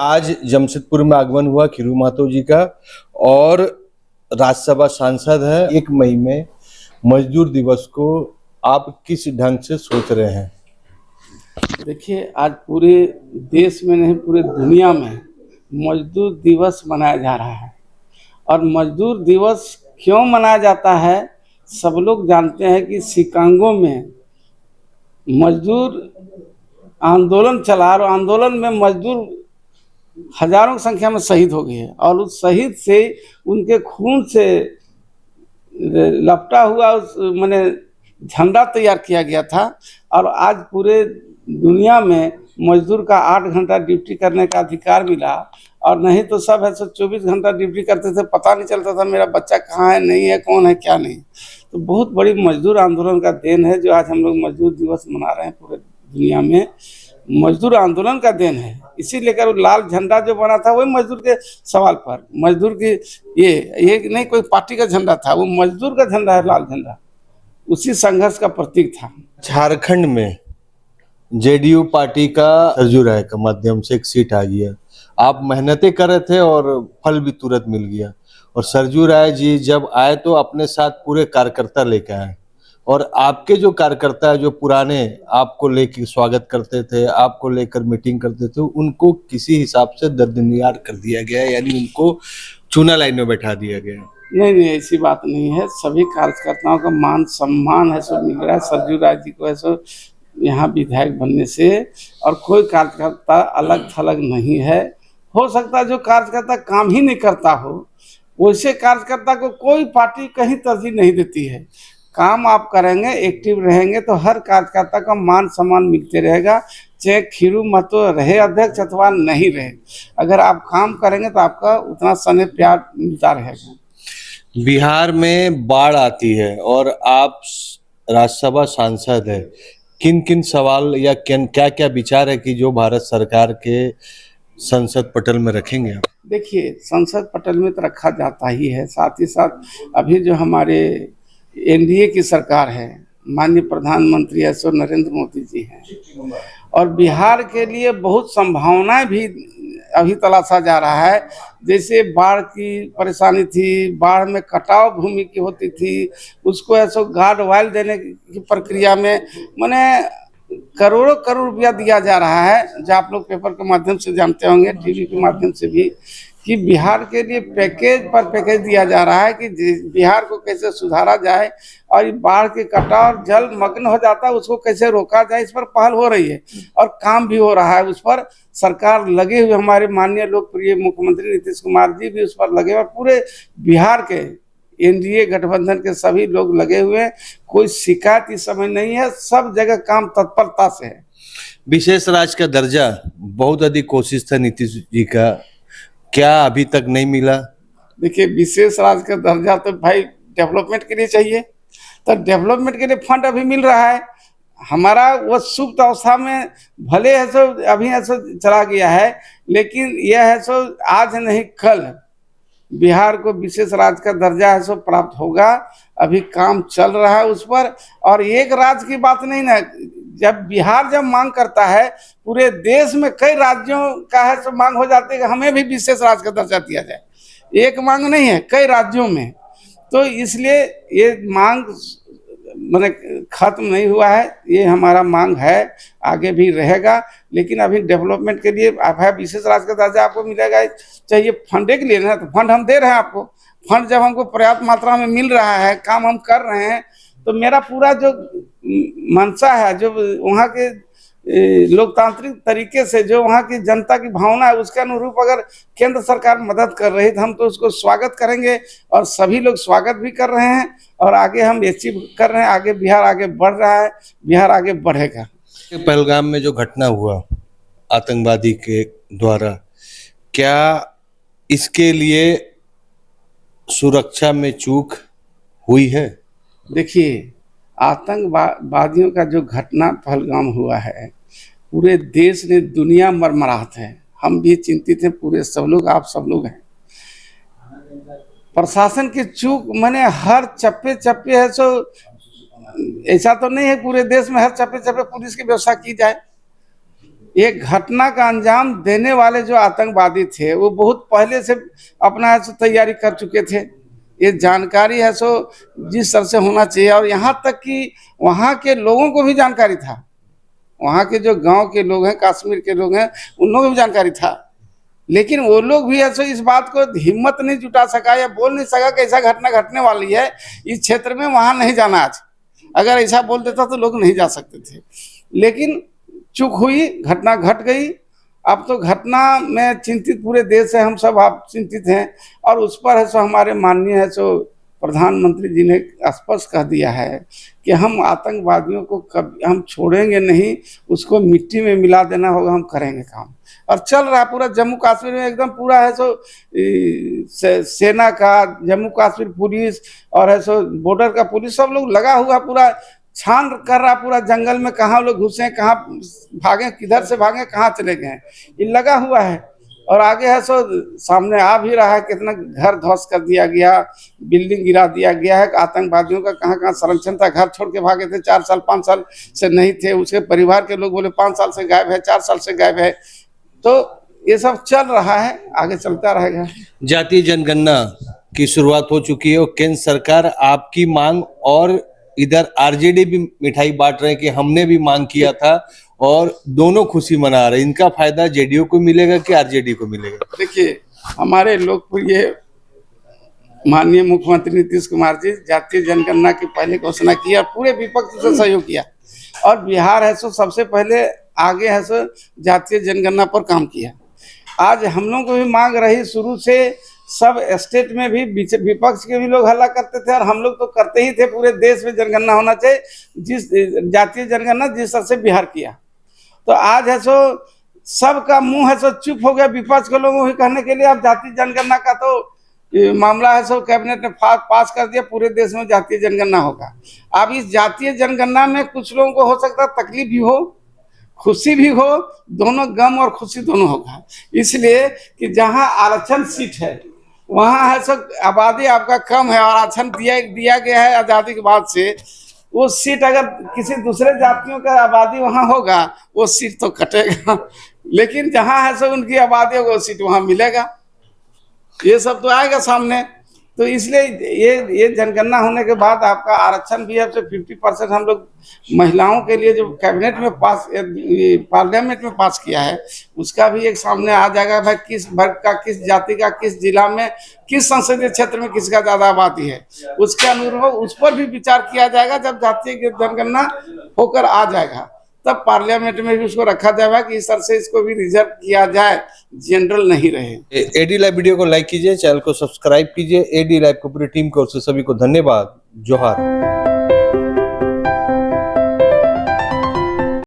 आज जमशेदपुर में आगमन हुआ खीरू महतो जी का और राज्यसभा सांसद है। 1 मई में मजदूर दिवस को आप किस ढंग से सोच रहे हैं? देखिए, आज पूरे देश में नहीं पूरे दुनिया में मजदूर दिवस मनाया जा रहा है। और मजदूर दिवस क्यों मनाया जाता है, सब लोग जानते हैं कि शिकागो में मजदूर आंदोलन चला और आंदोलन में मजदूर हजारों की संख्या में शहीद हो गए और उस शहीद से उनके खून से लपटा हुआ उस माने झंडा तैयार किया गया था। और आज पूरे दुनिया में मजदूर का 8 घंटा ड्यूटी करने का अधिकार मिला। और नहीं तो सब है 24 घंटा ड्यूटी करते थे, पता नहीं चलता था मेरा बच्चा कहाँ है, नहीं है, कौन है, क्या नहीं। तो बहुत बड़ी मजदूर आंदोलन का देन है जो आज हम लोग मजदूर दिवस मना रहे हैं। पूरे दुनिया में मजदूर आंदोलन का देन है। इसी लेकर वो लाल झंडा जो बना था वही मजदूर के सवाल पर, मजदूर की ये नहीं कोई पार्टी का झंडा था, वो मजदूर का झंडा है, लाल झंडा उसी संघर्ष का प्रतीक था। झारखंड में जेडीयू पार्टी का सरजू राय के माध्यम से एक सीट आ गई है। आप मेहनतें कर रहे थे और फल भी तुरंत मिल गया। और सरजू राय जी जब आए तो अपने साथ पूरे कार्यकर्ता लेके आए और आपके जो कार्यकर्ता जो पुराने आपको लेकर स्वागत करते थे, आपको लेकर मीटिंग करते थे, उनको किसी हिसाब से दरदनियार कर दिया गया, यानी उनको चूना लाइन में बैठा दिया गया। नहीं, ऐसी बात नहीं है। सभी कार्यकर्ताओं का मान सम्मान है सो मिल रहा है। सरजू राय जी को ऐसा यहाँ विधायक बनने से, और कोई कार्यकर्ता अलग थलग नहीं है। हो सकता है जो कार्यकर्ता काम ही नहीं करता हो, वैसे कार्यकर्ता को कोई पार्टी कहीं तरजीह नहीं देती है। काम आप करेंगे, एक्टिव रहेंगे तो हर कार्यकर्ता का मान सम्मान मिलते रहेगा, चाहे खीरू महतो रहे अध्यक्ष अथवा नहीं रहे। अगर आप काम करेंगे तो आपका उतना स्नेह प्यार मिलता रहेगा। बिहार में बाढ़ आती है और आप राज्यसभा सांसद है, किन किन सवाल या क्या क्या विचार है कि जो भारत सरकार के संसद पटल में रखेंगे आप? देखिए, संसद पटल में तो रखा जाता ही है, साथ ही साथ अभी जो हमारे एनडीए की सरकार है, माननीय प्रधानमंत्री ऐसे नरेंद्र मोदी जी हैं, और बिहार के लिए बहुत संभावनाएं भी अभी तलाशा जा रहा है। जैसे बाढ़ की परेशानी थी, बाढ़ में कटाव भूमि की होती थी, उसको ऐसा गार्ड वाइल देने की प्रक्रिया में माने करोड़ों करोड़ रुपया दिया जा रहा है, जो आप लोग पेपर के माध्यम से जानते होंगे, टीवी के माध्यम से भी, कि बिहार के लिए पैकेज पर पैकेज दिया जा रहा है कि बिहार को कैसे सुधारा जाए और बाढ़ के कटाव जल मग्न हो जाता है उसको कैसे रोका जाए, इस पर पहल हो रही है और काम भी हो रहा है। उस पर सरकार लगे हुए, हमारे माननीय लोकप्रिय मुख्यमंत्री नीतीश कुमार जी भी उस पर लगे हुए, पूरे बिहार के एनडीए गठबंधन के सभी लोग लगे हुए हैं। कोई शिकायत इस समय नहीं है, सब जगह काम तत्परता से है। विशेष राज्य का दर्जा बहुत अधिक कोशिश था नीतीश जी का, क्या अभी तक नहीं मिला? देखिए, विशेष राज्य का दर्जा तो भाई डेवलपमेंट के लिए चाहिए, तो डेवलपमेंट के लिए फंड अभी मिल रहा है। हमारा वो सुप्त अवस्था में भले है सो अभी ऐसा चला गया है, लेकिन यह है सो आज नहीं कल बिहार को विशेष राज्य का दर्जा है सो प्राप्त होगा। अभी काम चल रहा है उस पर। और एक राज्य की बात नहीं ना, जब बिहार जब मांग करता है, पूरे देश में कई राज्यों का है सो मांग हो जाती है कि हमें भी विशेष राज्य का दर्जा दिया जाए। एक मांग नहीं है, कई राज्यों में। तो इसलिए ये मांग मैंने खत्म नहीं हुआ है, ये हमारा मांग है, आगे भी रहेगा। लेकिन अभी डेवलपमेंट के लिए विशेष राज्य का दर्जा आपको मिलेगा, चाहिए फंडे के लिए ना, तो फंड हम दे रहे हैं आपको। फंड जब हमको पर्याप्त मात्रा में मिल रहा है, काम हम कर रहे हैं, तो मेरा पूरा जो मंशा है, जो वहाँ के लोकतांत्रिक तरीके से जो वहाँ की जनता की भावना है, उसके अनुरूप अगर केंद्र सरकार मदद कर रही है तो हम तो उसको स्वागत करेंगे। और सभी लोग स्वागत भी कर रहे हैं और आगे हम अचीव कर रहे हैं। आगे बिहार आगे बढ़ रहा है, बिहार आगे बढ़ेगा। पहलगाम में जो घटना हुआ आतंकवादी के द्वारा, क्या इसके लिए सुरक्षा में चूक हुई है? देखिए, आतंकवादियों का जो घटना पहलगाम हुआ है, पूरे देश ने, दुनिया मरमराहत है। हम भी चिंतित हैं, पूरे सब लोग, आप सब लोग हैं। प्रशासन की चूक मैंने हर चप्पे चप्पे है सो, ऐसा तो नहीं है पूरे देश में हर चप्पे चप्पे पुलिस की व्यवस्था की जाए। एक घटना का अंजाम देने वाले जो आतंकवादी थे वो बहुत पहले से अपना है सो तैयारी कर चुके थे। ये जानकारी है सो जिस तरह से होना चाहिए, और यहाँ तक कि वहाँ के लोगों को भी जानकारी था, वहाँ के जो गांव के लोग हैं, कश्मीर के लोग हैं, उन लोगों को भी जानकारी था, लेकिन वो लोग भी है सो इस बात को हिम्मत नहीं जुटा सका या बोल नहीं सका कि ऐसा घटना घटने वाली है इस क्षेत्र में, वहाँ नहीं जाना आज। अगर ऐसा बोल देता तो लोग नहीं जा सकते थे, लेकिन चूक हुई, घटना घट गई। अब तो घटना में चिंतित पूरे देश है, हम सब आप चिंतित हैं, और उस पर है सो हमारे माननीय है सो प्रधानमंत्री जी ने स्पष्ट कह दिया है कि हम आतंकवादियों को कभी हम छोड़ेंगे नहीं, उसको मिट्टी में मिला देना होगा, हम करेंगे काम। और चल रहा पूरा जम्मू कश्मीर में एकदम पूरा है सो सेना का, जम्मू कश्मीर पुलिस और है सो बॉर्डर का पुलिस, सब लोग लगा हुआ पूरा छान कर रहा, पूरा जंगल में कहाँ लोग घुसे, कहाँ भागे, किधर से भागे, कहाँ चले गए, ये लगा हुआ है। और आगे है सो सामने आ भी रहा है, कितना घर ध्वस्त कर दिया गया, बिल्डिंग गिरा दिया गया है। आतंकवादियों का कहाँ कहाँ संरक्षण था, घर छोड़ के भागे थे, 4 साल 5 साल से नहीं थे, उसके परिवार के लोग बोले 5 साल से गायब है, 4 साल से गायब है। तो ये सब चल रहा है, आगे चलता रहेगा। जातीय जनगणना की शुरुआत हो चुकी है और केंद्र सरकार आपकी मांग, और इधर आरजेडी भी मिठाई बांट रहे हैं कि हमने भी मांग किया था, और दोनों खुशी मना रहे हैं। इनका फायदा जेडीयू को मिलेगा कि आरजेडी को मिलेगा? देखिए, हमारे लोकप्रिय माननीय मुख्यमंत्री नीतीश कुमार जी जातीय जनगणना की पहले घोषणा की और पूरे विपक्ष से सहयोग किया, और बिहार है सो सबसे पहले आगे है सो जातीय जनगणना पर काम किया। आज हम लोग को भी मांग रही शुरू से, सब स्टेट में भी विपक्ष के भी लोग हल्ला करते थे, और हम लोग तो करते ही थे, पूरे देश में जनगणना होना चाहिए, जिस जातीय जनगणना जिस तरह से बिहार किया। तो आज है सो सबका मुंह है सो चुप हो गया, विपक्ष के लोगों को कहने के लिए। अब जातीय जनगणना का तो मामला है सो कैबिनेट ने पास कर दिया, पूरे देश में जातीय जनगणना होगा। अब इस जातीय जनगणना में कुछ लोगों को हो सकता है तकलीफ भी हो, खुशी भी हो, दोनों गम और खुशी दोनों होगा। इसलिए कि जहां आरक्षण सीट है वहां है सो आबादी आपका कम है, और आरक्षण दिया गया है आज़ादी के बाद से, वो सीट अगर किसी दूसरे जातियों का आबादी वहां होगा वो सीट तो कटेगा, लेकिन जहां है सो उनकी आबादी होगा वो सीट वहां मिलेगा। ये सब तो आएगा सामने। तो इसलिए ये जनगणना होने के बाद आपका आरक्षण भी अब से 50% हम लोग महिलाओं के लिए जो कैबिनेट में पार्लियामेंट में पास किया है, उसका भी एक सामने आ जाएगा भाई किस वर्ग का, किस जाति का, किस जिला में, किस संसदीय क्षेत्र में किसका ज्यादा आबादी है, उसके अनुरूप उस पर भी विचार किया जाएगा। जब जातीय जनगणना होकर आ जाएगा तब पार्लियामेंट में भी उसको रखा जाएगा कि इस तरह से इसको भी रिजर्व किया जाए, जनरल नहीं रहे। एडी लाइव वीडियो को लाइक कीजिए, चैनल को सब्सक्राइब कीजिए। एडी लाइव को पूरी टीम की ओर से सभी को धन्यवाद। जोहार।